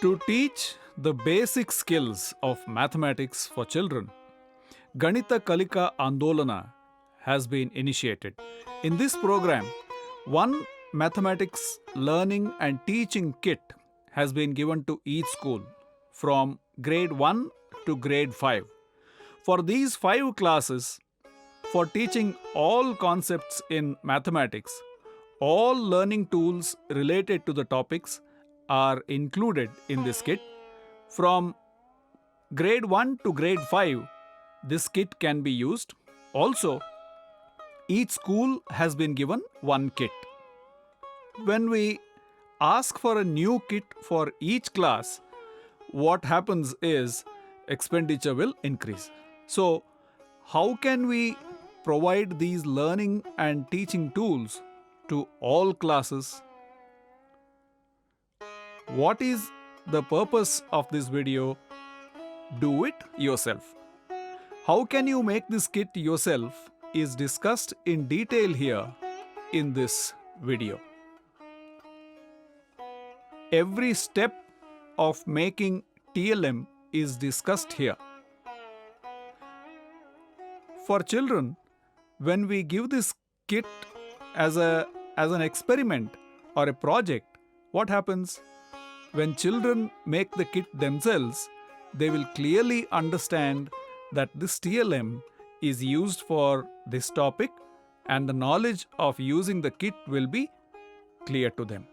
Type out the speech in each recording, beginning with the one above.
To teach the basic skills of mathematics for children, Ganita Kalika Andolana has been initiated. In this program, one mathematics learning and teaching kit has been given to each school from grade 1 to grade 5. For these 5 classes, for teaching all concepts in mathematics, all learning tools related to the topics are included in this kit. From grade 1 to grade 5, this kit can be used. Also, each school has been given one kit. When we ask for a new kit for each class, what happens is expenditure will increase. So, how can we provide these learning and teaching tools to all classes? What is the purpose of this video? Do it yourself. How can you make this kit yourself is discussed in detail here in this video. Every step of making TLM is discussed here. For children, when we give this kit as an experiment or a project, what happens? When children make the kit themselves, they will clearly understand that this TLM is used for this topic and the knowledge of using the kit will be clear to them.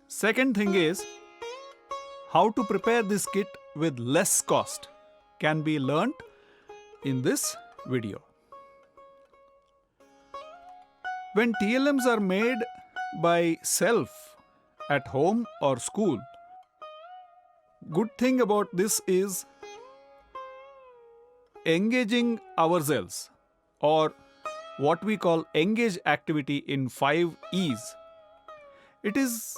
Second thing is, how to prepare this kit with less cost can be learnt in this video. When TLMs are made by self at home or school, good thing about this is engaging ourselves, or what we call engage activity in 5 E's. It is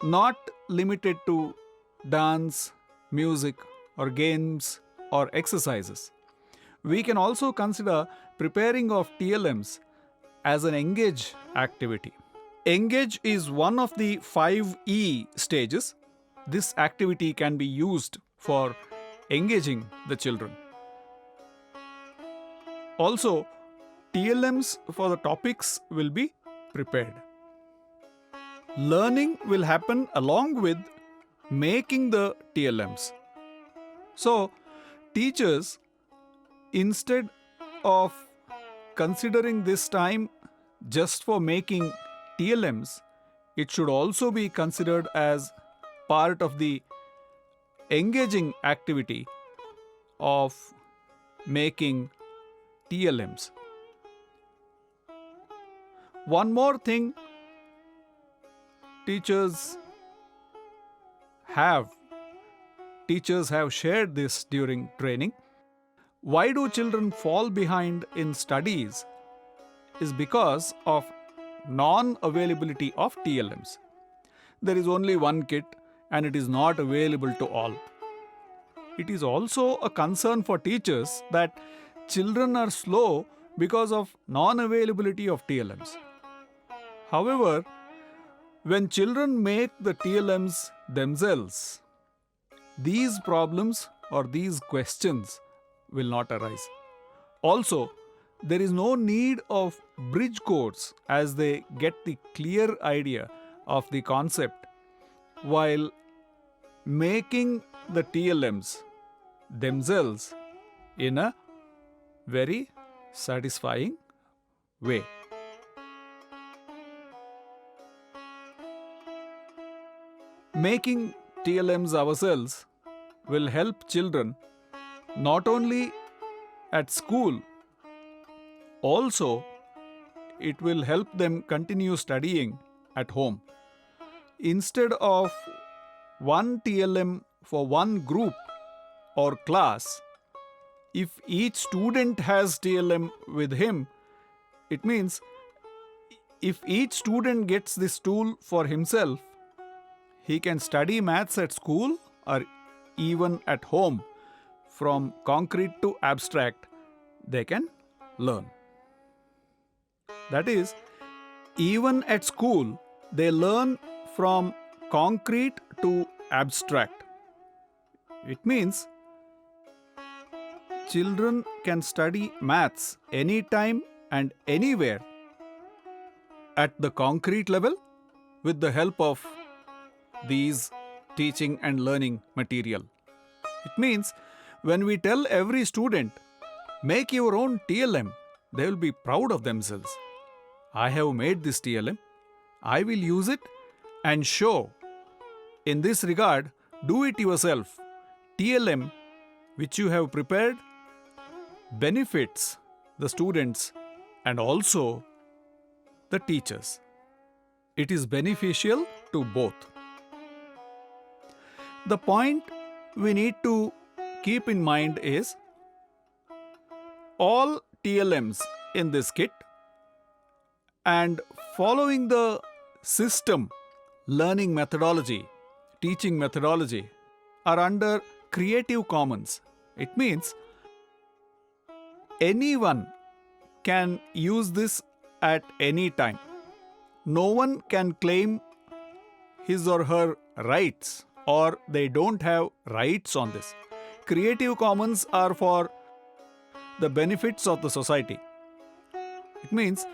not limited to dance, music, or games or exercises. We can also consider preparing of TLMs as an engage activity. Engage is one of the 5 E stages. This activity can be used for engaging the children. Also, TLMs for the topics will be prepared. Learning will happen along with making the TLMs. So, teachers, instead of considering this time just for making TLMs, it should also be considered as part of the engaging activity of making TLMs. One more thing teachers have shared this during training. Why do children fall behind in studies is because of non-availability of TLMs. There is only one kit and it is not available to all. It is also a concern for teachers that children are slow because of non-availability of TLMs. However, when children make the TLMs themselves, these problems or these questions will not arise. Also, there is no need of bridge course as they get the clear idea of the concept while making the TLMs themselves in a very satisfying way. Making TLMs ourselves will help children not only at school, also it will help them continue studying at home. Instead of one TLM for one group or class, if each student has TLM with him, it means if each student gets this tool for himself, he can study maths at school or even at home. From concrete to abstract, they can learn. That is, even at school, they learn from concrete to abstract. It means children can study maths anytime and anywhere at the concrete level with the help of these teaching and learning material. It means when we tell every student, make your own TLM, they will be proud of themselves. I have made this TLM, I will use it and show. In this regard, do it yourself. TLM which you have prepared benefits the students and also the teachers. It is beneficial to both. The point we need to keep in mind is all TLMs in this kit and following the system learning methodology, teaching methodology are under Creative Commons. It means anyone can use this at any time. No one can claim his or her rights or they don't have rights on this. Creative Commons are for the benefits of the society. It means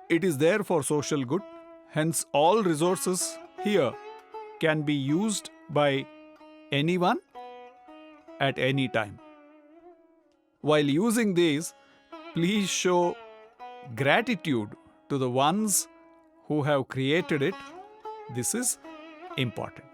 it is there for social good. Hence, all resources here can be used by anyone at any time. While using these, please show gratitude to the ones who have created it. This is important.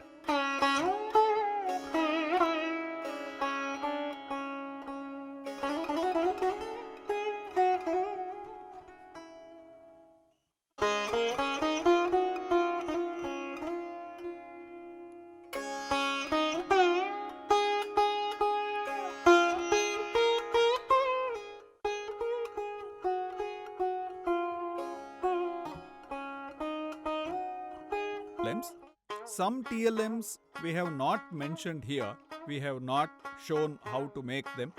Some TLMs we have not mentioned here. We have not shown how to make them.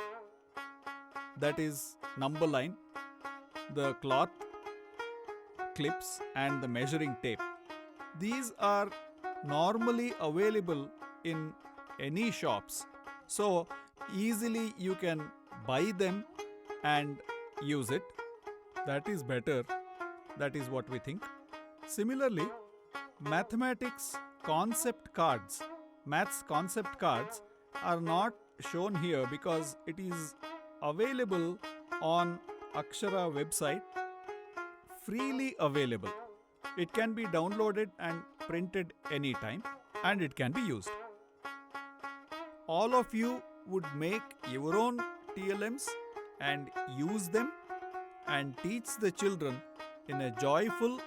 That is number line, the cloth clips and the measuring tape. These are normally available in any shops. So easily you can buy them and use it. That is better. That is what we think. Similarly, maths concept cards are not shown here because it is available on Akshara website, freely available. It can be downloaded and printed anytime and it can be used. All of you would make your own TLMs and use them and teach the children in a joyful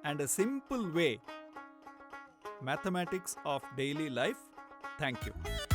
and a simple way mathematics of daily life. Thank you.